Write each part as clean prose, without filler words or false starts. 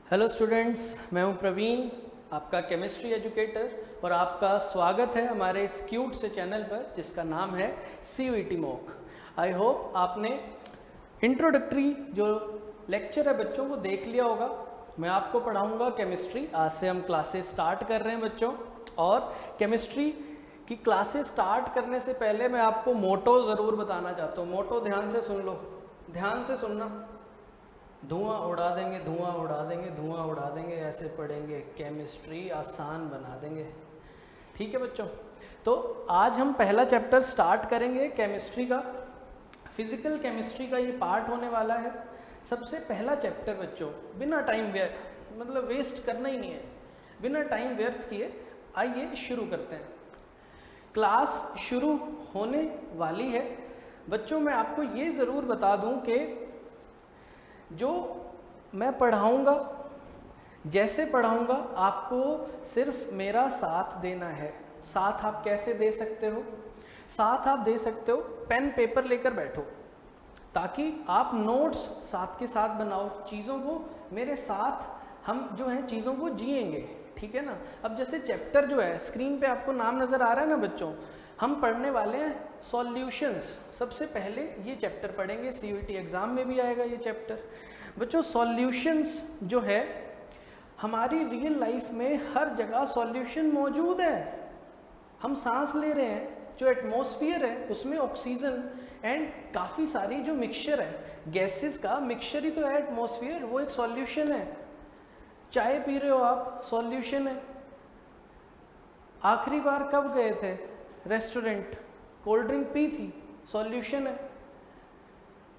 Hello students, मैं हूं प्रवीण, आपका केमिस्ट्री एजुकेटर, और आपका स्वागत है हमारे इस क्यूट से चैनल पर जिसका नाम है CUET मॉक। आई होप आपने इंट्रोडक्टरी जो लेक्चर है बच्चों को देख लिया होगा। मैं आपको पढ़ाऊंगा केमिस्ट्री। आज से हम क्लासेस स्टार्ट कर रहे हैं बच्चों, और केमिस्ट्री की क्लासेस स्टार्ट करने से पहले मैं आपको मोटो ज़रूर बताना चाहता हूँ। मोटो ध्यान से सुन लो, ध्यान से सुनना। धुआं उड़ा देंगे, धुआं उड़ा देंगे, धुआं उड़ा देंगे, ऐसे पढ़ेंगे, केमिस्ट्री आसान बना देंगे। ठीक है बच्चों, तो आज हम पहला चैप्टर स्टार्ट करेंगे केमिस्ट्री का। फिजिकल केमिस्ट्री का ये पार्ट होने वाला है। सबसे पहला चैप्टर बच्चों, बिना टाइम वेस्ट करना ही नहीं है, बिना टाइम व्यर्थ किए आइए शुरू करते हैं। क्लास शुरू होने वाली है बच्चों। मैं आपको ये ज़रूर बता दूं कि जो मैं पढ़ाऊँगा, जैसे पढ़ाऊँगा, आपको सिर्फ मेरा साथ देना है। साथ आप कैसे दे सकते हो? साथ आप दे सकते हो पेन पेपर लेकर बैठो, ताकि आप नोट्स साथ के साथ बनाओ। चीज़ों को मेरे साथ हम जो है चीज़ों को जिएंगे, ठीक है ना। अब जैसे चैप्टर जो है स्क्रीन पे आपको नाम नज़र आ रहा है ना बच्चों, हम पढ़ने वाले हैं सॉल्यूशंस। सबसे पहले ये चैप्टर पढ़ेंगे, CUET एग्ज़ाम में भी आएगा ये चैप्टर बच्चों। सॉल्यूशंस जो है हमारी रियल लाइफ में हर जगह सॉल्यूशन मौजूद है। हम सांस ले रहे हैं, जो एटमॉस्फेयर है उसमें ऑक्सीजन एंड काफ़ी सारी जो मिक्सचर है, गैसेस का मिक्सचर ही तो है एटमॉस्फेयर, वो एक सॉल्यूशन है। चाय पी रहे हो आप, सॉल्यूशन है। आखिरी बार कब गए थे रेस्टोरेंट, कोल्ड ड्रिंक पी थी, सॉल्यूशन है।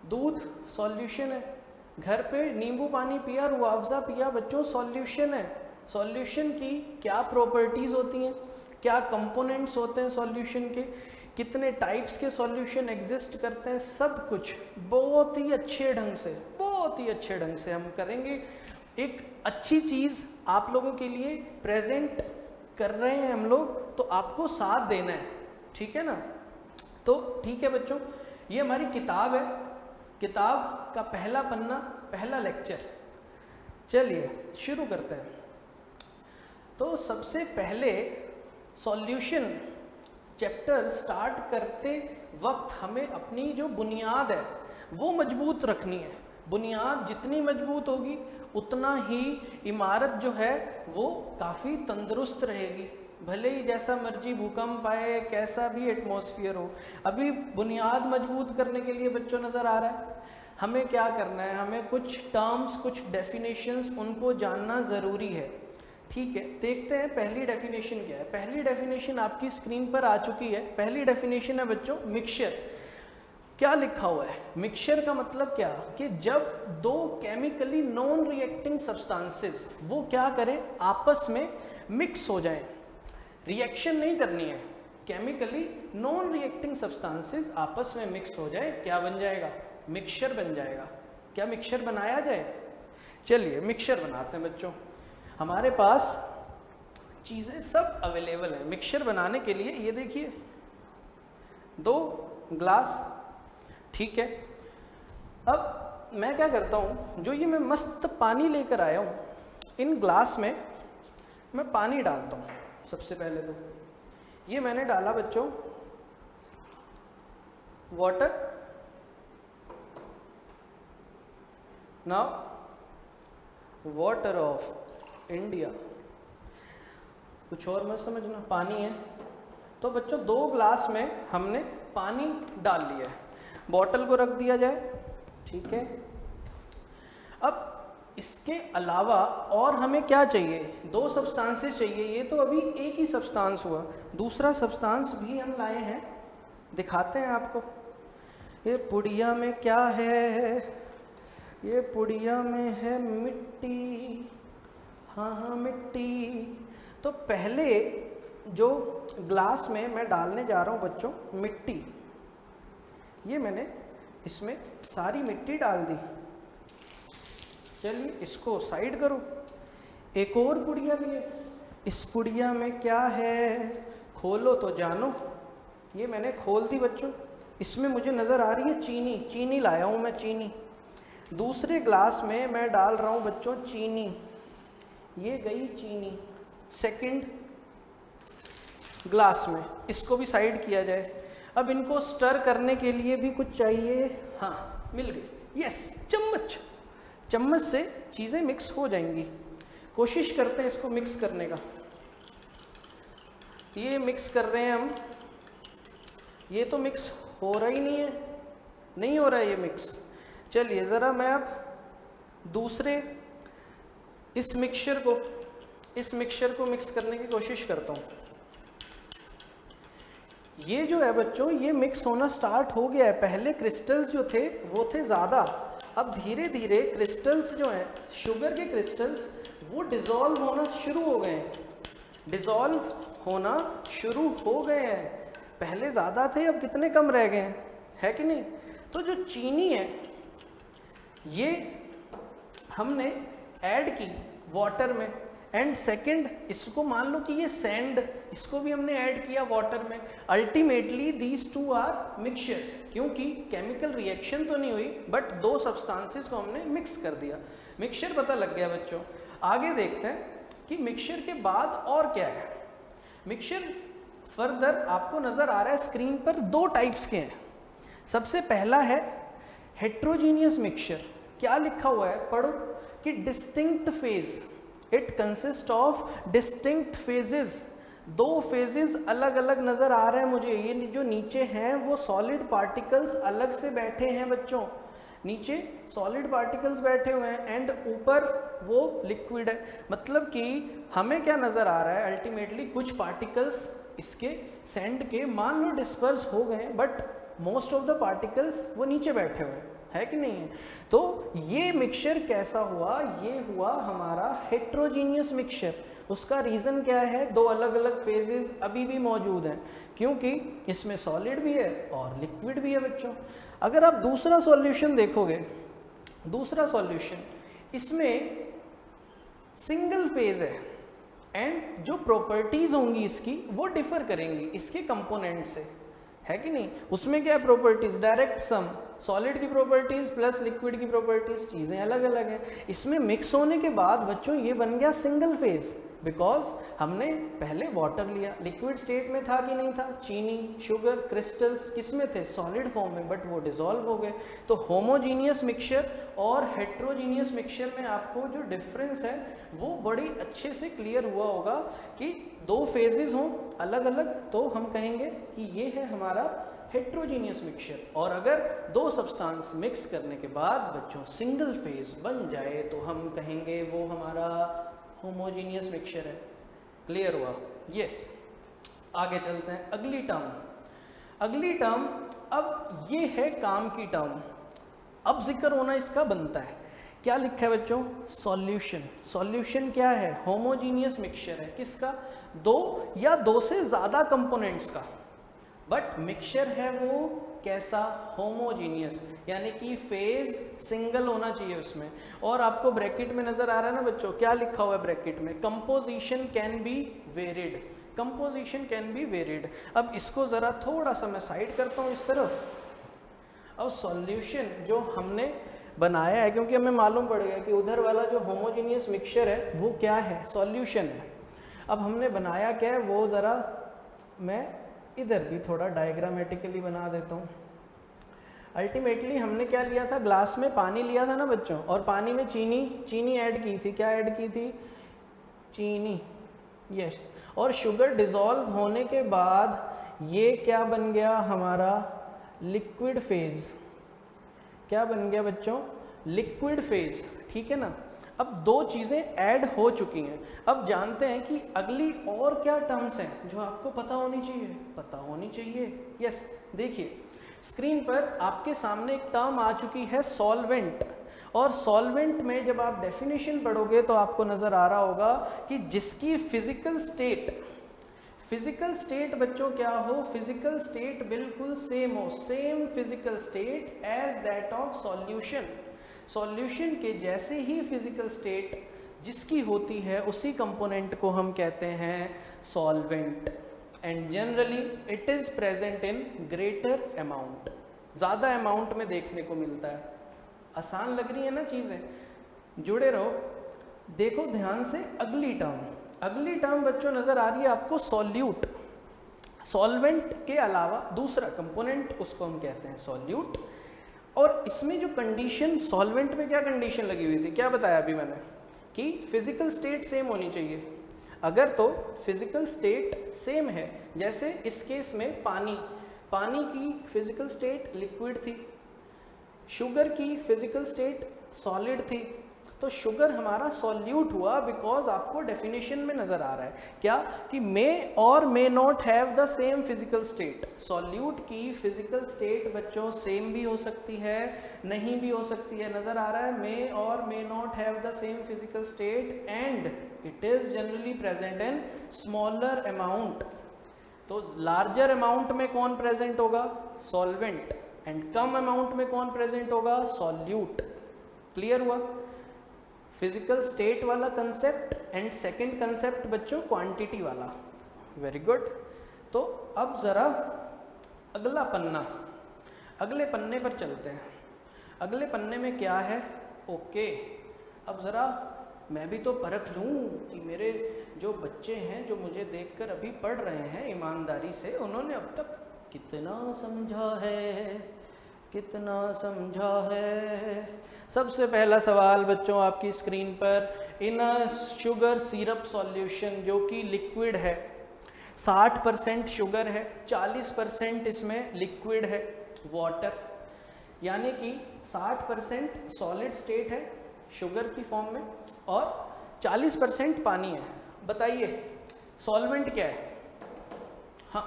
दूध सॉल्यूशन है। घर पे नींबू पानी पिया, रूह-अफ़ज़ा पिया बच्चों, सॉल्यूशन है। सॉल्यूशन की क्या प्रॉपर्टीज़ होती हैं, क्या कंपोनेंट्स होते हैं सॉल्यूशन के, कितने टाइप्स के सॉल्यूशन एग्जिस्ट करते हैं, सब कुछ बहुत ही अच्छे ढंग से, बहुत ही अच्छे ढंग से हम करेंगे। एक अच्छी चीज़ आप लोगों के लिए प्रेजेंट कर रहे हैं हम लोग, तो आपको साथ देना है, ठीक है ना। तो ठीक है बच्चों, ये हमारी किताब है, किताब का पहला पन्ना, पहला लेक्चर। चलिए शुरू करते हैं। तो सबसे पहले सॉल्यूशन चैप्टर स्टार्ट करते वक्त हमें अपनी जो बुनियाद है वो मजबूत रखनी है। बुनियाद जितनी मजबूत होगी उतना ही इमारत जो है वो काफ़ी तंदुरुस्त रहेगी। भले ही जैसा मर्जी भूकंप आए, कैसा भी एटमॉस्फेयर हो। अभी बुनियाद मजबूत करने के लिए बच्चों नज़र आ रहा है हमें क्या करना है, हमें कुछ टर्म्स, कुछ डेफिनेशंस, उनको जानना ज़रूरी है। ठीक है, देखते हैं पहली डेफिनेशन क्या है। पहली डेफिनेशन आपकी स्क्रीन पर आ चुकी है। पहली डेफिनेशन है बच्चों मिक्सचर। क्या लिखा हुआ है? मिक्सचर का मतलब क्या कि जब दो केमिकली नॉन रिएक्टिंग सब्सटेंसेस वो क्या करें, आपस में मिक्स हो जाएं। रिएक्शन नहीं करनी है, केमिकली नॉन रिएक्टिंग सब्सटेंसेस आपस में मिक्स हो जाए, क्या बन जाएगा? मिक्सचर बन जाएगा। क्या मिक्सचर बनाया जाए? चलिए मिक्सचर बनाते हैं बच्चों। हमारे पास चीज़ें सब अवेलेबल हैं मिक्सचर बनाने के लिए। ये देखिए 2 ग्लास, ठीक है। अब मैं क्या करता हूँ, जो ये मैं मस्त पानी लेकर आया हूँ, इन ग्लास में मैं पानी डालता हूँ। सबसे पहले तो ये मैंने डाला बच्चों water. Now water of India, कुछ और मत समझना, पानी है। तो बच्चों 2 ग्लास में हमने पानी डाल लिया है, बॉटल को रख दिया जाए, ठीक है। अब इसके अलावा और हमें क्या चाहिए? 2 सब्सटेंसेस चाहिए। ये तो अभी एक ही सब्सटेंस हुआ, दूसरा सब्सटेंस भी हम लाए हैं, दिखाते हैं आपको। ये पुड़िया में क्या है? ये पुड़िया में है मिट्टी। हाँ मिट्टी। तो पहले जो ग्लास में मैं डालने जा रहा हूँ बच्चों मिट्टी, ये मैंने इसमें सारी मिट्टी डाल दी। चलिए इसको साइड करो। एक और पुड़िया भी है, इस पुड़िया में क्या है? खोलो तो जानो। ये मैंने खोल दी बच्चों। इसमें मुझे नज़र आ रही है चीनी, चीनी लाया हूँ मैं, चीनी। दूसरे ग्लास में मैं डाल रहा हूँ बच्चों चीनी, ये गई चीनी सेकंड ग्लास में, इसको भी साइड किया जाए। अब इनको स्टर करने के लिए भी कुछ चाहिए, हाँ मिल गई, यस चम्मच, चम्मच से चीज़ें मिक्स हो जाएंगी। कोशिश करते हैं इसको मिक्स करने का। ये मिक्स कर रहे हैं हम, ये तो मिक्स हो रहा ही नहीं है, नहीं हो रहा है ये मिक्स। चलिए ज़रा मैं अब दूसरे इस मिक्सचर को मिक्स करने की कोशिश करता हूँ। ये जो है बच्चों, ये मिक्स होना स्टार्ट हो गया है। पहले क्रिस्टल्स जो थे वो थे ज़्यादा, अब धीरे धीरे क्रिस्टल्स जो हैं, शुगर के क्रिस्टल्स, वो डिज़ोल्व होना शुरू हो गए हैं, डिज़ोल्व होना शुरू हो गए हैं। पहले ज़्यादा थे, अब कितने कम रह गए हैं, है कि नहीं। तो जो चीनी है ये हमने ऐड की वाटर में, एंड सेकंड इसको मान लो कि ये सैंड, इसको भी हमने ऐड किया वाटर में। Ultimately these two are mixtures, क्योंकि केमिकल रिएक्शन तो नहीं हुई बट दो सब्सटेंसेस को हमने मिक्स कर दिया। मिक्सचर पता लग गया बच्चों। आगे देखते हैं कि मिक्सचर के बाद और क्या है। मिक्सचर फर्दर आपको नज़र आ रहा है स्क्रीन पर, दो टाइप्स के हैं। सबसे पहला है हेट्रोजीनियस मिक्सचर। क्या लिखा हुआ है, पढ़ो कि distinct phase, it consist of distinct phases. दो फेजेस अलग अलग नज़र आ रहे हैं मुझे। ये जो नीचे हैं वो सॉलिड पार्टिकल्स अलग से बैठे हैं बच्चों, नीचे सॉलिड पार्टिकल्स बैठे हुए हैं एंड ऊपर वो लिक्विड है। मतलब कि हमें क्या नज़र आ रहा है, अल्टीमेटली कुछ पार्टिकल्स इसके सैंड के मान लो डिस्पर्स हो गए, but most of the particles वो नीचे बैठे हुए हैं, है कि नहीं है। तो ये मिक्सचर कैसा हुआ, ये हुआ हमारा हेट्रोजीनियस मिक्सचर। उसका रीज़न क्या है, दो अलग अलग फेजेस अभी भी मौजूद हैं, क्योंकि इसमें सॉलिड भी है और लिक्विड भी है बच्चों। अगर आप दूसरा सॉल्यूशन देखोगे, दूसरा सॉल्यूशन इसमें सिंगल फेज है एंड जो प्रॉपर्टीज़ होंगी इसकी वो डिफर करेंगी इसके कंपोनेंट से, है कि नहीं। उसमें क्या है प्रॉपर्टीज़, डायरेक्ट सम, सॉलिड की प्रॉपर्टीज़ प्लस लिक्विड की प्रॉपर्टीज़, चीज़ें अलग अलग हैं। इसमें मिक्स होने के बाद बच्चों ये बन गया सिंगल फेज, बिकॉज हमने पहले वाटर लिया, लिक्विड स्टेट में था कि नहीं था, चीनी, शुगर, क्रिस्टल्स किस में थे, सॉलिड फॉर्म में, बट वो डिसॉल्व हो गए। तो होमोजीनियस मिक्सचर और हेट्रोजीनियस मिक्सचर में आपको जो डिफरेंस है वो बड़ी अच्छे से क्लियर हुआ होगा कि दो फेजेस हों अलग अलग तो हम कहेंगे कि ये है हमारा हेट्रोजीनियस मिक्सचर। और अगर दो सब्सटेंस मिक्स करने के बाद बच्चों सिंगल फेज बन जाए तो हम कहेंगे वो हमारा होमोजीनियस मिक्सचर है। क्लियर हुआ, यस। आगे चलते हैं, अगली टर्म। अगली टर्म अब ये है काम की टर्म, अब जिक्र होना इसका बनता है। क्या लिखा है बच्चों, सॉल्यूशन। सॉल्यूशन क्या है, होमोजीनियस मिक्सचर है, किसका, दो या दो से ज़्यादा कंपोनेंट्स का, बट मिक्सचर है वो कैसा, होमोजीनियस, यानी कि फेज सिंगल होना चाहिए उसमें। और आपको ब्रैकेट में नज़र आ रहा है ना बच्चों, क्या लिखा हुआ है ब्रैकेट में, composition can be varied, composition can be varied. अब इसको ज़रा थोड़ा सा मैं साइड करता हूँ इस तरफ। अब सॉल्यूशन जो हमने बनाया है, क्योंकि हमें मालूम पड़ गया कि उधर वाला जो होमोजीनियस मिक्सचर है वो क्या है, सॉल्यूशन है। अब हमने बनाया क्या है वो ज़रा मैं इधर भी थोड़ा डायग्रामेटिकली बना देता हूँ। अल्टीमेटली हमने क्या लिया था, ग्लास में पानी लिया था ना बच्चों, और पानी में चीनी ऐड की थी। क्या ऐड की थी, चीनी, यस। और शुगर डिज़ोल्व होने के बाद ये क्या बन गया हमारा, लिक्विड फेज। क्या बन गया बच्चों, लिक्विड फेज, ठीक है ना। अब दो चीज़ें ऐड हो चुकी हैं। अब जानते हैं कि अगली और क्या टर्म्स हैं जो आपको पता होनी चाहिए, यस। देखिए स्क्रीन पर आपके सामने एक टर्म आ चुकी है सॉल्वेंट, और सॉल्वेंट में जब आप डेफिनेशन पढ़ोगे तो आपको नज़र आ रहा होगा कि जिसकी फिजिकल स्टेट बच्चों क्या हो, फिजिकल स्टेट बिल्कुल सेम हो, same physical state as that of solution. Solution के जैसे ही फिजिकल स्टेट जिसकी होती है उसी कंपोनेंट को हम कहते हैं solvent, and generally it is present in greater amount, ज़्यादा अमाउंट में देखने को मिलता है। आसान लग रही है ना चीज़ें, जुड़े रहो। देखो ध्यान से अगली टर्म बच्चों नजर आ रही है आपको, सॉल्यूट। सॉल्वेंट के अलावा दूसरा कंपोनेंट, उसको हम कहते हैं सॉल्यूट। और इसमें जो कंडीशन, सॉल्वेंट में क्या कंडीशन लगी हुई थी, क्या बताया अभी मैंने कि फिजिकल स्टेट सेम होनी चाहिए। अगर तो फिजिकल स्टेट सेम है, जैसे इस केस में पानी की फिजिकल स्टेट लिक्विड थी, शुगर की फिजिकल स्टेट सॉलिड थी, तो शुगर हमारा सॉल्यूट हुआ, बिकॉज आपको डेफिनेशन में नजर आ रहा है क्या कि मे और may not have the same physical state. Solute की फिजिकल स्टेट बच्चों सेम भी हो सकती है, नहीं भी हो सकती है। नजर आ रहा है मे और may not have the same physical state and it is generally present in smaller amount. तो लार्जर अमाउंट में कौन प्रेजेंट होगा, सॉल्वेंट, एंड कम अमाउंट में कौन प्रेजेंट होगा, सॉल्यूट। क्लियर हुआ फिजिकल स्टेट वाला कंसेप्ट एंड सेकंड कंसेप्ट बच्चों क्वांटिटी वाला। Very good. तो अब जरा अगला पन्ना, अगले पन्ने पर चलते हैं। अगले पन्ने में क्या है, ओके। अब जरा मैं भी तो परख लूँ कि मेरे जो बच्चे हैं जो मुझे देखकर अभी पढ़ रहे हैं ईमानदारी से, उन्होंने अब तक कितना समझा है, कितना समझा है। सबसे पहला सवाल बच्चों आपकी स्क्रीन पर, इन अ शुगर सिरप सॉल्यूशन, जो कि लिक्विड है, 60% शुगर है, 40% इसमें लिक्विड है वाटर, यानी कि 60% सॉलिड स्टेट है शुगर की फॉर्म में और 40% पानी है। बताइए सॉल्वेंट क्या है? हाँ,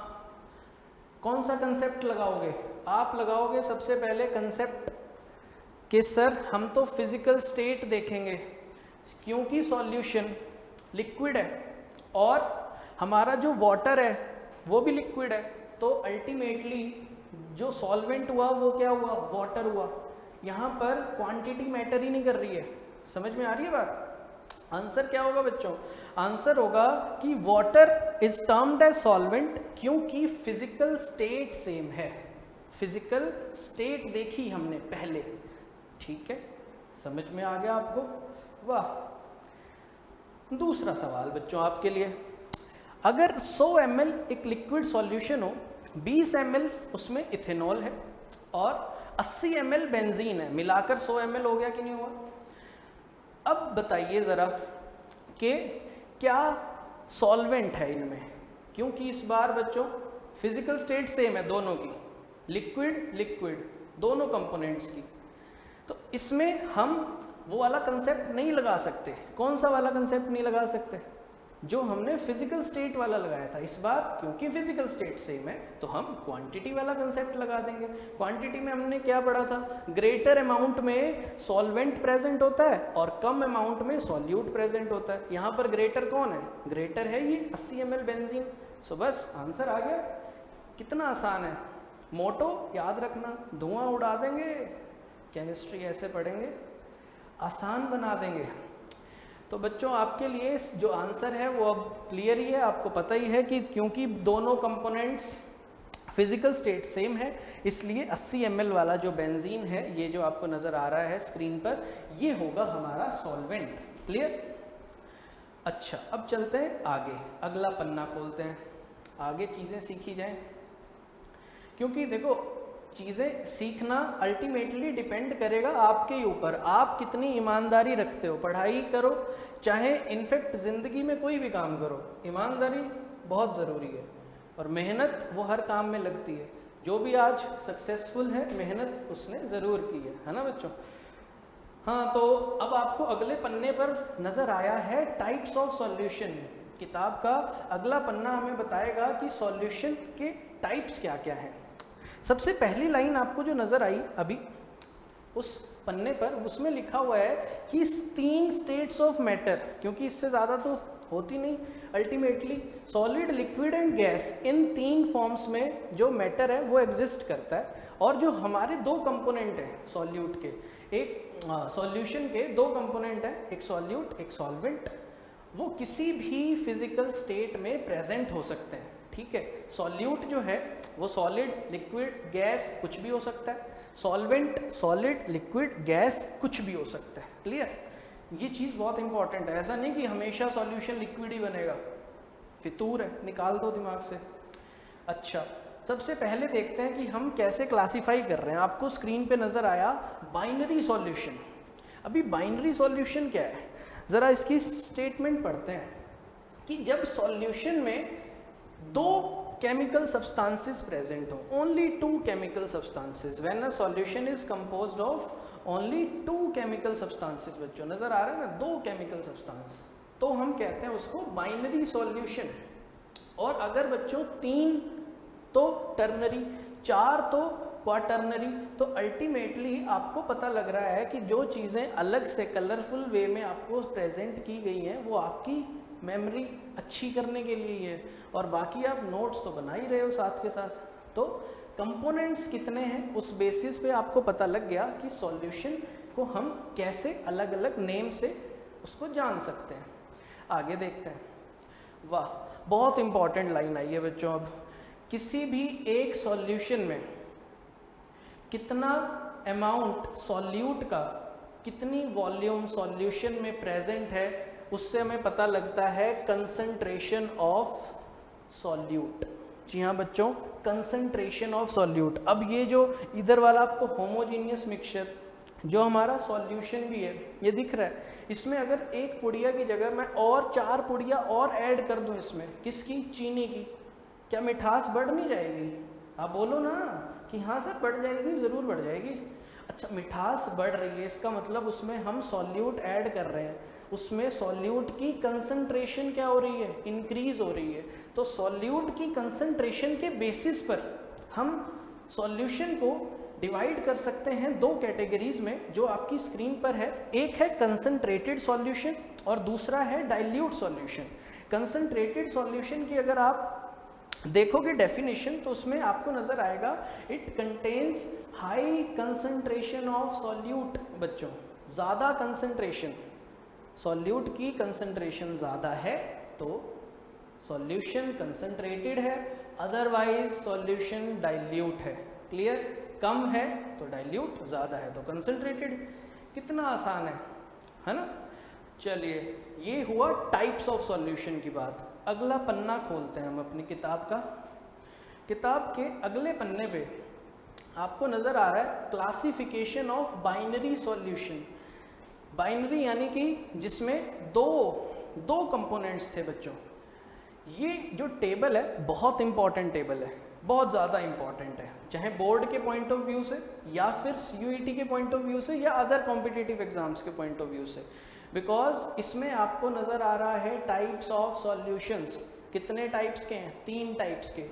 कौन सा कंसेप्ट लगाओगे आप? लगाओगे सबसे पहले कंसेप्ट कि सर हम तो फिजिकल स्टेट देखेंगे, क्योंकि सॉल्यूशन लिक्विड है और हमारा जो वाटर है वो भी लिक्विड है, तो अल्टीमेटली जो सॉल्वेंट हुआ वो क्या हुआ, वाटर हुआ। यहाँ पर क्वांटिटी मैटर ही नहीं कर रही है। समझ में आ रही है बात? आंसर क्या होगा बच्चों? आंसर होगा कि water is termed as solvent क्योंकि फिजिकल स्टेट सेम है। फिजिकल स्टेट देखी हमने पहले, ठीक है, समझ में आ गया आपको? वाह। दूसरा सवाल बच्चों आपके लिए, अगर 100 ml एक लिक्विड सॉल्यूशन हो, 20 ml उसमें इथेनॉल है और 80 ml बेंजीन है, मिलाकर 100 ml हो गया कि नहीं हुआ? अब बताइए ज़रा कि क्या सॉल्वेंट है इनमें, क्योंकि इस बार बच्चों फिजिकल स्टेट सेम है दोनों की, लिक्विड लिक्विड दोनों कंपोनेंट्स की। तो इसमें हम वो वाला कंसेप्ट नहीं लगा सकते। कौन सा वाला कंसेप्ट नहीं लगा सकते? जो हमने फिजिकल स्टेट वाला लगाया था। इस बार क्योंकि फिजिकल स्टेट सेम है तो हम क्वांटिटी वाला कंसेप्ट लगा देंगे। क्वांटिटी में हमने क्या पढ़ा था? ग्रेटर अमाउंट में सॉल्वेंट प्रेजेंट होता है और कम अमाउंट में सॉल्यूट प्रेजेंट होता है। यहाँ पर ग्रेटर कौन है? ग्रेटर है ये 80 ml बेंजीन। सो बस आंसर आ गया। कितना आसान है, मोटो याद रखना, धुआं उड़ा देंगे, केमिस्ट्री ऐसे पढ़ेंगे आसान बना देंगे। तो बच्चों आपके लिए जो आंसर है वो अब क्लियर ही है, आपको पता ही है कि क्योंकि दोनों कंपोनेंट्स फिजिकल स्टेट सेम है, इसलिए 80 ml वाला जो बेंजीन है, ये जो आपको नज़र आ रहा है स्क्रीन पर, ये होगा हमारा सॉल्वेंट। क्लियर? अच्छा, अब चलते हैं आगे, अगला पन्ना खोलते हैं, आगे चीज़ें सीखी जाएं। क्योंकि देखो चीज़ें सीखना अल्टीमेटली डिपेंड करेगा आपके ऊपर, आप कितनी ईमानदारी रखते हो। पढ़ाई करो चाहे इनफैक्ट ज़िंदगी में कोई भी काम करो, ईमानदारी बहुत ज़रूरी है और मेहनत वो हर काम में लगती है। जो भी आज सक्सेसफुल है मेहनत उसने ज़रूर की है ना बच्चों? हाँ, तो अब आपको अगले पन्ने पर नज़र आया है टाइप्स ऑफ सॉल्यूशन। किताब का अगला पन्ना हमें बताएगा कि सॉल्यूशन के टाइप्स क्या क्या हैं। सबसे पहली लाइन आपको जो नज़र आई अभी उस पन्ने पर, उसमें लिखा हुआ है कि 3 स्टेट्स ऑफ मैटर, क्योंकि इससे ज़्यादा तो होती नहीं, ultimately solid, liquid and gas, in 3 forms में जो मैटर है वो एग्जिस्ट करता है। और जो हमारे 2 कंपोनेंट हैं सॉल्यूट के, एक सॉल्यूशन के 2 कंपोनेंट हैं, एक सॉल्यूट एक सॉल्वेंट, वो किसी भी फिजिकल स्टेट में प्रेजेंट हो सकते हैं। ठीक है, सॉल्यूट जो है वो सॉलिड, लिक्विड, गैस कुछ भी हो सकता है। सॉल्वेंट सॉलिड, लिक्विड, गैस कुछ भी हो सकता है। क्लियर? ये चीज़ बहुत इंपॉर्टेंट है, ऐसा नहीं कि हमेशा सॉल्यूशन लिक्विड ही बनेगा, फितूर है, निकाल दो दिमाग से। अच्छा, सबसे पहले देखते हैं कि हम कैसे क्लासीफाई कर रहे हैं। आपको स्क्रीन पे नज़र आया बाइनरी सॉल्यूशन। अभी बाइनरी सॉल्यूशन क्या है, ज़रा इसकी स्टेटमेंट पढ़ते हैं कि जब सॉल्यूशन में दो केमिकल सब्सटेंसेस प्रेजेंट हो, only two chemical substances, when a solution is composed of only two chemical substances, बच्चों नज़र आ रहा है ना, दो केमिकल सब्सटेंस, तो हम कहते हैं उसको बाइनरी सॉल्यूशन। और अगर बच्चों तीन तो टर्नरी, चार तो क्वाटर्नरी, तो अल्टीमेटली आपको पता लग रहा है कि जो चीज़ें अलग से कलरफुल वे में आपको प्रेजेंट की गई हैं वो आपकी मेमोरी अच्छी करने के लिए है, और बाकी आप नोट्स तो बना ही रहे हो साथ के साथ। तो कंपोनेंट्स कितने हैं उस बेसिस पे आपको पता लग गया कि सॉल्यूशन को हम कैसे अलग अलग नेम से उसको जान सकते हैं। आगे देखते हैं। वाह, बहुत इंपॉर्टेंट लाइन आई है बच्चों। अब किसी भी एक सॉल्यूशन में कितना अमाउंट सॉल्यूट का, कितनी वॉल्यूम सॉल्यूशन में प्रेजेंट है, उससे हमें पता लगता है कंसंट्रेशन ऑफ सॉल्यूट। जी हाँ बच्चों, कंसंट्रेशन ऑफ सॉल्यूट। अब ये जो इधर वाला आपको होमोजीनियस मिक्सचर जो हमारा सॉल्यूशन भी है ये दिख रहा है, इसमें अगर एक पुड़िया की जगह मैं और 4 पुड़िया और ऐड कर दूं इसमें, किसकी, चीनी की, क्या मिठास बढ़ नहीं जाएगी? आप बोलो ना कि हाँ सर बढ़ जाएगी, ज़रूर बढ़ जाएगी। अच्छा, मिठास बढ़ रही है, इसका मतलब उसमें हम सॉल्यूट ऐड कर रहे हैं, उसमें सॉल्यूट की कंसंट्रेशन क्या हो रही है, इंक्रीज हो रही है। तो सॉल्यूट की कंसंट्रेशन के बेसिस पर हम सॉल्यूशन को डिवाइड कर सकते हैं दो कैटेगरीज में, जो आपकी स्क्रीन पर है। एक है कंसंट्रेटेड सॉल्यूशन और दूसरा है डाइल्यूट सॉल्यूशन। कंसंट्रेटेड सॉल्यूशन की अगर आप देखोगे डेफिनेशन तो उसमें आपको नजर आएगा it contains high concentration of solute. बच्चों, ज़्यादा कंसंट्रेशन, सॉल्यूट की कंसंट्रेशन ज़्यादा है तो सॉल्यूशन कंसंट्रेटेड है, अदरवाइज सॉल्यूशन डाइल्यूट है। क्लियर? कम है तो डाइल्यूट, ज़्यादा है तो कंसंट्रेटेड। कितना आसान है ना? चलिए, ये हुआ टाइप्स ऑफ सॉल्यूशन की बात। अगला पन्ना खोलते हैं हम अपनी किताब का। किताब के अगले पन्ने पे आपको नज़र आ रहा है classification of binary solution. Binary यानी कि जिसमें दो कंपोनेंट्स थे बच्चों। ये जो टेबल है बहुत इंपॉर्टेंट टेबल है, बहुत ज़्यादा इंपॉर्टेंट है, चाहे बोर्ड के पॉइंट ऑफ व्यू से या फिर CUET के पॉइंट ऑफ व्यू से या अदर कॉम्पिटिटिव एग्जाम्स के पॉइंट ऑफ व्यू से। बिकॉज इसमें आपको नज़र आ रहा है टाइप्स ऑफ सॉल्यूशंस। कितने टाइप्स के हैं? 3 टाइप्स के,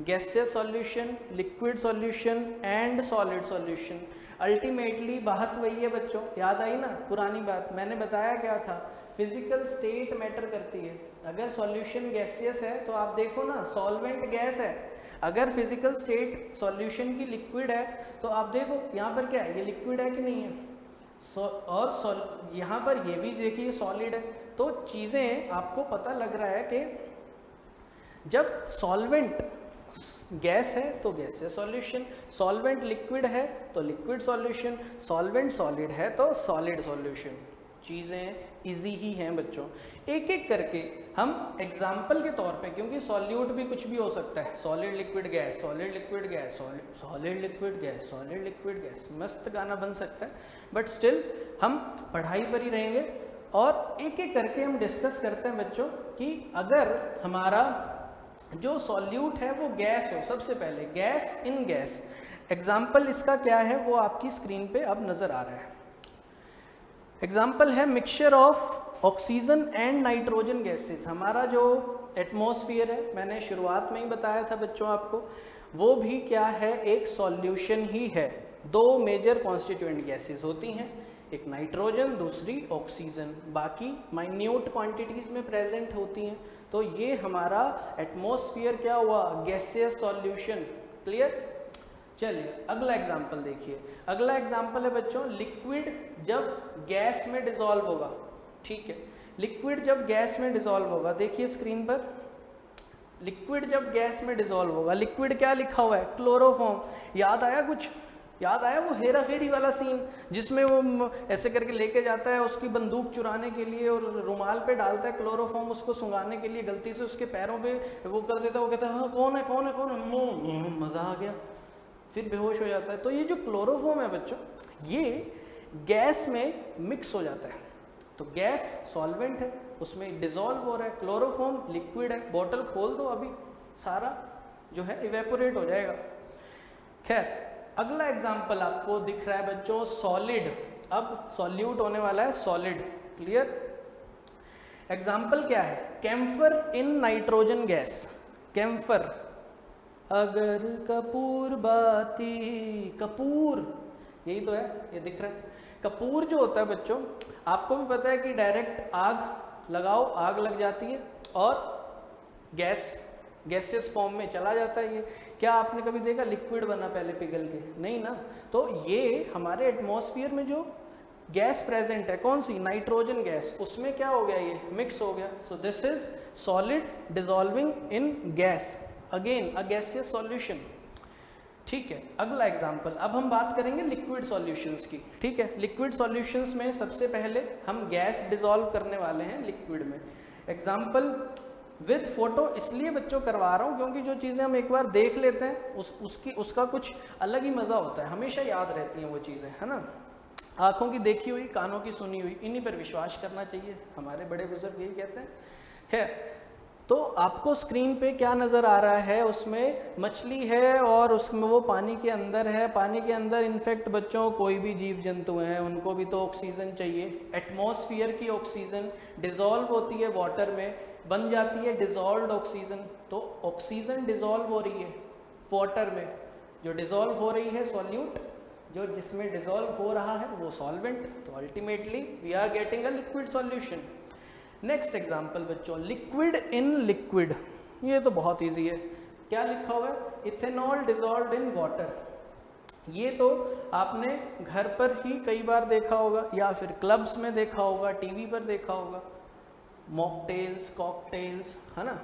gaseous solution, liquid solution and solid solution. Ultimately बात वही है बच्चों, याद आई ना पुरानी बात, मैंने बताया क्या था, फिजिकल स्टेट मैटर करती है। अगर सॉल्यूशन गैसियस है तो आप देखो ना, सॉल्वेंट गैस है। अगर फिजिकल स्टेट सॉल्यूशन की लिक्विड है तो आप देखो यहाँ पर क्या है, ये लिक्विड है कि नहीं है, और यहाँ पर ये भी देखिए सॉलिड है। तो चीज़ें आपको पता लग रहा है कि जब सॉल्वेंट गैस है तो गैसियस सॉल्यूशन, सॉल्वेंट लिक्विड है तो लिक्विड सॉल्यूशन, सॉल्वेंट सॉलिड है तो सॉलिड सॉल्यूशन। चीज़ें इजी ही हैं बच्चों। एक एक करके हम एग्जाम्पल के तौर पे, क्योंकि सॉल्यूट भी कुछ भी हो सकता है, solid liquid gas, solid liquid gas, solid liquid gas, solid liquid gas, मस्त गाना बन सकता है। बट स्टिल हम पढ़ाई पर ही रहेंगे और एक एक करके हम डिस्कस करते हैं बच्चों कि अगर हमारा जो सॉल्यूट है वो गैस हो, सबसे पहले गैस इन गैस। एग्जाम्पल इसका क्या है वो आपकी स्क्रीन पे अब नज़र आ रहा है। एग्जाम्पल है mixture of oxygen and nitrogen gases. हमारा जो एटमॉस्फेयर है, मैंने शुरुआत में ही बताया था बच्चों आपको, वो भी क्या है, एक सॉल्यूशन ही है। 2 मेजर कॉन्स्टिट्यूएंट गैसेस होती हैं, एक नाइट्रोजन, दूसरी ऑक्सीजन, बाकी माइन्यूट क्वांटिटीज़ में प्रेजेंट होती हैं। तो ये हमारा एटमॉस्फेयर क्या हुआ, गैसियस सॉल्यूशन। क्लियर? चलिए अगला एग्जाम्पल देखिए। अगला एग्जाम्पल है बच्चों लिक्विड जब गैस में डिसॉल्व होगा। ठीक है, लिक्विड जब गैस में डिसॉल्व होगा, देखिए स्क्रीन पर, लिक्विड जब गैस में डिसॉल्व होगा, लिक्विड क्या लिखा हुआ है, क्लोरोफॉर्म। याद आया कुछ? याद आया वो हेरा फेरी वाला सीन जिसमें वो ऐसे करके लेके जाता है उसकी बंदूक चुराने के लिए और रुमाल पे डालता है क्लोरोफॉर्म उसको सुंघाने के लिए, गलती से उसके पैरों पे वो कर देता है, वो कहता है हाँ कौन है कौन है कौन है, मज़ा आ गया, फिर बेहोश हो जाता है। तो ये जो क्लोरोफॉर्म है बच्चों, ये गैस में मिक्स हो जाता है। तो गैस सॉल्वेंट है, उसमें डिजोल्व हो रहा है, क्लोरोफॉर्म लिक्विड है, बॉटल खोल दो अभी सारा जो है इवेपोरेट हो जाएगा। खैर अगला एग्जाम्पल आपको दिख रहा है बच्चों सॉलिड, अब सॉल्यूट होने वाला है सॉलिड, क्लियर। एग्जाम्पल क्या है, camphor in nitrogen gas. Camphor, अगर कपूर बाती, कपूर यही तो है, ये दिख रहा है। कपूर जो होता है बच्चों, आपको भी पता है कि डायरेक्ट आग लगाओ आग लग जाती है और गैसेस फॉर्म में चला जाता है। ये क्या आपने कभी देखा लिक्विड बना पहले पिघल के? नहीं ना। तो ये हमारे एटमॉस्फेयर में जो गैस प्रेजेंट है, कौन सी, नाइट्रोजन गैस, उसमें क्या हो गया, ये मिक्स हो गया। So this is solid dissolving in gas, again a gaseous solution. ठीक है, अगला एग्जाम्पल, अब हम बात करेंगे लिक्विड सॉल्यूशंस की। ठीक है, लिक्विड सॉल्यूशंस में सबसे पहले हम गैस डिजॉल्व करने वाले हैं लिक्विड में। एग्जाम्पल विद फोटो इसलिए बच्चों करवा रहा हूँ क्योंकि जो चीज़ें हम एक बार देख लेते हैं उसका कुछ अलग ही मज़ा होता है, हमेशा याद रहती हैं वो चीज़ें, है ना। आँखों की देखी हुई, कानों की सुनी हुई, इन्हीं पर विश्वास करना चाहिए, हमारे बड़े बुजुर्ग यही कहते हैं। खैर, तो आपको स्क्रीन पे क्या नज़र आ रहा है, उसमें मछली है और उसमें वो पानी के अंदर है। पानी के अंदर इनफैक्ट बच्चों कोई भी जीव जंतु हैं, उनको भी तो ऑक्सीजन चाहिए। एटमॉस्फेयर की ऑक्सीजन डिज़ोल्व होती है वाटर में, बन जाती है डिज़ोल्व्ड ऑक्सीजन। तो ऑक्सीजन डिज़ोल्व हो रही है वाटर में, जो डिज़ोल्व हो रही है सॉल्यूट, जो जिसमें डिज़ोल्व हो रहा है वो सॉल्वेंट। तो ultimately we are getting a liquid solution. Next example बच्चों, लिक्विड इन लिक्विड, ये तो बहुत इजी है। क्या लिखा हुआ है, इथेनॉल डिजॉल्व्ड इन वाटर। ये तो आपने घर पर ही कई बार देखा होगा या फिर क्लब्स में देखा होगा, टीवी पर देखा होगा, मॉकटेल्स, कॉकटेल्स, है ना।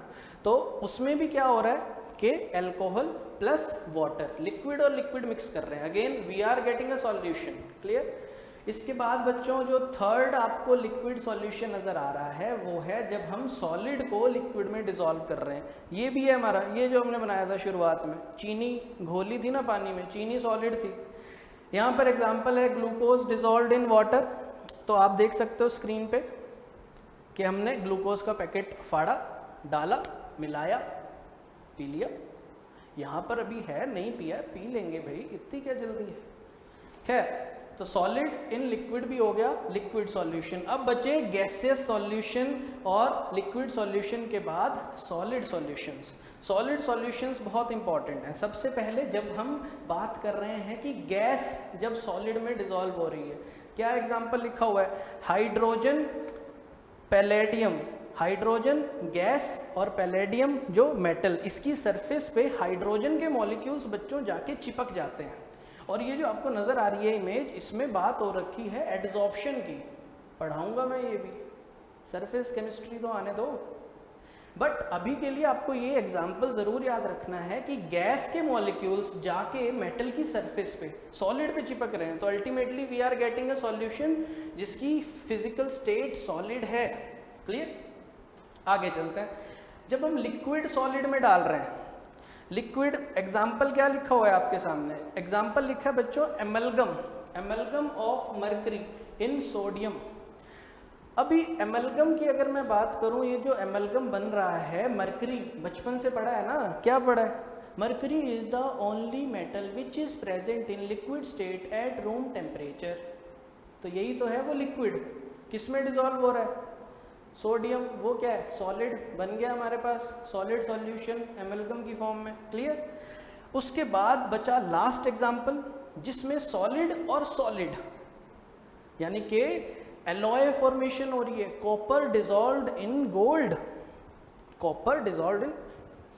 तो उसमें भी क्या हो रहा है कि अल्कोहल प्लस वाटर, लिक्विड और लिक्विड मिक्स कर रहे हैं। Again we are getting a solution, clear. इसके बाद बच्चों जो थर्ड आपको लिक्विड सॉल्यूशन नज़र आ रहा है वो है जब हम सॉलिड को लिक्विड में डिसॉल्व कर रहे हैं। ये भी है हमारा, ये जो हमने बनाया था शुरुआत में, चीनी घोली थी ना पानी में, चीनी सॉलिड थी। यहाँ पर एग्जांपल है ग्लूकोज डिसॉल्व्ड इन वाटर। तो आप देख सकते हो स्क्रीन पे कि हमने ग्लूकोज का पैकेट फाड़ा, डाला, मिलाया, पी लिया। यहाँ पर अभी है, नहीं पिया, पी लेंगे भाई, इतनी क्या जल्दी है। खैर, तो सॉलिड इन लिक्विड भी हो गया लिक्विड सॉल्यूशन। अब बचे गैसियस सॉल्यूशन और लिक्विड सॉल्यूशन के बाद सॉलिड सॉल्यूशंस। सॉलिड सॉल्यूशंस बहुत इंपॉर्टेंट हैं। सबसे पहले जब हम बात कर रहे हैं कि गैस जब सॉलिड में डिसॉल्व हो रही है, क्या एग्जांपल लिखा हुआ है, हाइड्रोजन पैलेडियम, हाइड्रोजन गैस और पैलेडियम जो मेटल, इसकी सरफेस पे हाइड्रोजन के मॉलिक्यूल्स बच्चों जाके चिपक जाते हैं। और ये जो आपको नज़र आ रही है इमेज, इसमें बात हो रखी है एडजॉर्प्शन की, पढ़ाऊंगा मैं ये भी, सरफेस केमिस्ट्री तो आने दो। बट अभी के लिए आपको ये एग्जांपल ज़रूर याद रखना है कि गैस के मॉलिक्यूल्स जाके मेटल की सरफेस पे, सॉलिड पे चिपक रहे हैं। तो ultimately we are getting a solution जिसकी फिजिकल स्टेट सॉलिड है, क्लियर। आगे चलते हैं, जब हम लिक्विड सॉलिड में डाल रहे हैं, लिक्विड एग्जाम्पल क्या लिखा हुआ है आपके सामने, एग्जाम्पल लिखा है बच्चों amalgam, amalgam of mercury in sodium. अभी एमलगम की अगर मैं बात करूं, ये जो एमलगम बन रहा है, मर्करी बचपन से पढ़ा है ना, क्या पढ़ा है, mercury is the only metal which is present in liquid state at room temperature. तो यही तो है वो लिक्विड, किसमें डिजॉल्व हो रहा है, सोडियम, वो क्या है, सॉलिड बन गया हमारे पास, सॉलिड सॉल्यूशन एमलगम की फॉर्म में, क्लियर। उसके बाद बचा लास्ट एग्जांपल जिसमें सॉलिड और सॉलिड यानी कि एलॉय फॉर्मेशन हो रही है, copper dissolved in gold, copper dissolved इन,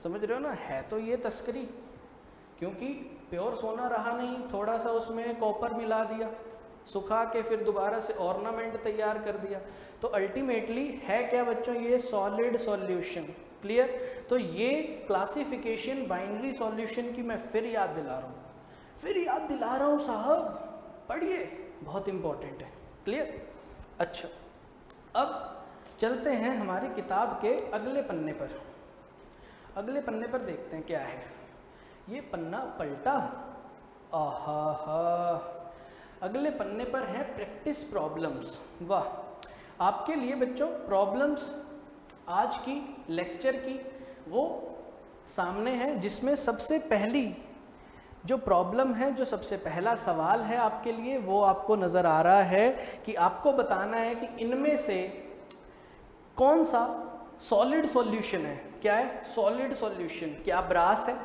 समझ रहे हो ना, है तो ये तस्करी, क्योंकि प्योर सोना रहा नहीं, थोड़ा सा उसमें कॉपर मिला दिया, सुखा के फिर दोबारा से ऑर्नामेंट तैयार कर दिया। तो अल्टीमेटली है क्या बच्चों, ये सॉलिड सॉल्यूशन, क्लियर। तो ये क्लासिफिकेशन बाइनरी सॉल्यूशन की मैं फिर याद दिला रहा हूँ, फिर याद दिला रहा हूँ साहब, पढ़िए, बहुत इंपॉर्टेंट है। क्लियर? अच्छा, अब चलते हैं हमारी किताब के अगले पन्ने पर। अगले पन्ने पर देखते हैं क्या है। ये पन्ना पलटा, आहा हा, अगले पन्ने पर है प्रैक्टिस प्रॉब्लम्स। वाह, आपके लिए बच्चों प्रॉब्लम्स आज की लेक्चर की वो सामने है, जिसमें सबसे पहली जो प्रॉब्लम है, जो सबसे पहला सवाल है आपके लिए, वो आपको नज़र आ रहा है कि आपको बताना है कि इनमें से कौन सा सॉलिड सॉल्यूशन है। क्या है? Solid solution. क्या ब्रास है,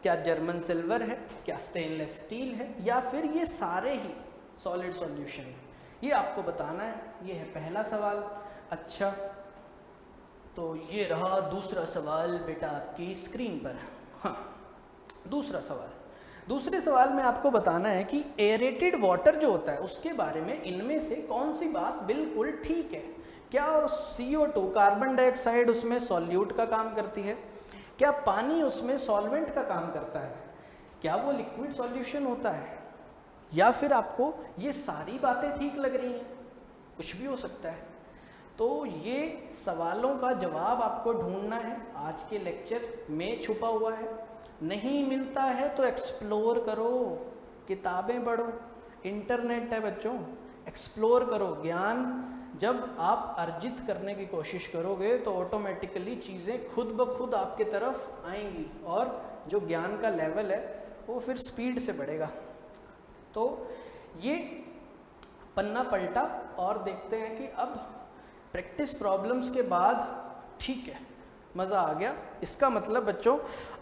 क्या जर्मन सिल्वर है, क्या स्टेनलेस स्टील है, या फिर ये सारे ही सॉलिड सॉल्यूशन है, ये आपको बताना है। ये है पहला सवाल। अच्छा, तो ये रहा दूसरा सवाल बेटा आपकी स्क्रीन पर। हाँ, दूसरा सवाल। दूसरे सवाल में आपको बताना है कि एरेटेड वाटर जो होता है उसके बारे में इनमें से कौन सी बात बिल्कुल ठीक है। क्या CO2 कार्बन डाइऑक्साइड उसमें सॉल्यूट का काम करती है? क्या पानी उसमें सॉल्वेंट का काम करता है? क्या वो लिक्विड सॉल्यूशन होता है? या फिर आपको ये सारी बातें ठीक लग रही हैं? कुछ भी हो सकता है। तो ये सवालों का जवाब आपको ढूंढना है, आज के लेक्चर में छुपा हुआ है। नहीं मिलता है तो एक्सप्लोर करो, किताबें पढ़ो, इंटरनेट है बच्चों, एक्सप्लोर करो। ज्ञान जब आप अर्जित करने की कोशिश करोगे तो ऑटोमेटिकली चीज़ें खुद ब खुद आपके तरफ आएंगी और जो ज्ञान का लेवल है वो फिर स्पीड से बढ़ेगा। तो ये पन्ना पलटा और देखते हैं कि अब प्रैक्टिस प्रॉब्लम्स के बाद ठीक है, मज़ा आ गया। इसका मतलब बच्चों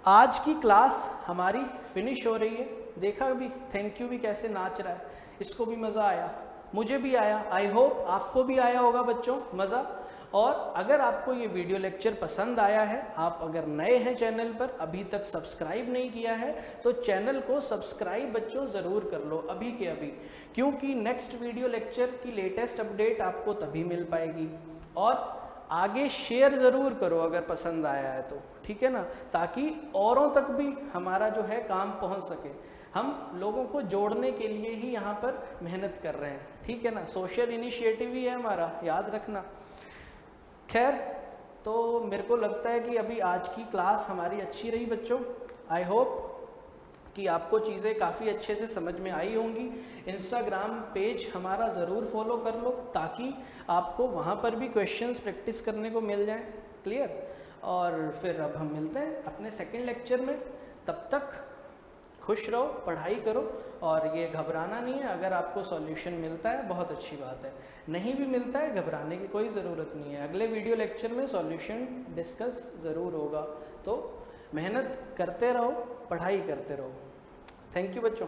आज की क्लास हमारी फिनिश हो रही है। देखा भी, थैंक यू भी कैसे नाच रहा है, इसको भी मज़ा आया, मुझे भी आया, आई होप आपको भी आया होगा बच्चों मज़ा। और अगर आपको ये वीडियो लेक्चर पसंद आया है, आप अगर नए हैं चैनल पर, अभी तक सब्सक्राइब नहीं किया है, तो चैनल को सब्सक्राइब बच्चों ज़रूर कर लो अभी के अभी, क्योंकि नेक्स्ट वीडियो लेक्चर की लेटेस्ट अपडेट आपको तभी मिल पाएगी। और आगे शेयर ज़रूर करो अगर पसंद आया है तो, ठीक है ना, ताकि औरों तक भी हमारा जो है काम पहुंच सके। हम लोगों को जोड़ने के लिए ही यहाँ पर मेहनत कर रहे हैं, ठीक है ना, सोशल इनिशिएटिव ही है हमारा, याद रखना। खैर, तो मेरे को लगता है कि अभी आज की क्लास हमारी अच्छी रही बच्चों। आई होप कि आपको चीज़ें काफ़ी अच्छे से समझ में आई होंगी। इंस्टाग्राम पेज हमारा ज़रूर फॉलो कर लो ताकि आपको वहाँ पर भी क्वेश्चंस प्रैक्टिस करने को मिल जाएं। क्लियर? और फिर अब हम मिलते हैं अपने सेकंड लेक्चर में। तब तक खुश रहो, पढ़ाई करो, और ये घबराना नहीं है। अगर आपको सॉल्यूशन मिलता है बहुत अच्छी बात है, नहीं भी मिलता है घबराने की कोई ज़रूरत नहीं है। अगले वीडियो लेक्चर में सॉल्यूशन डिस्कस ज़रूर होगा। तो मेहनत करते रहो, पढ़ाई करते रहो। थैंक यू बच्चों।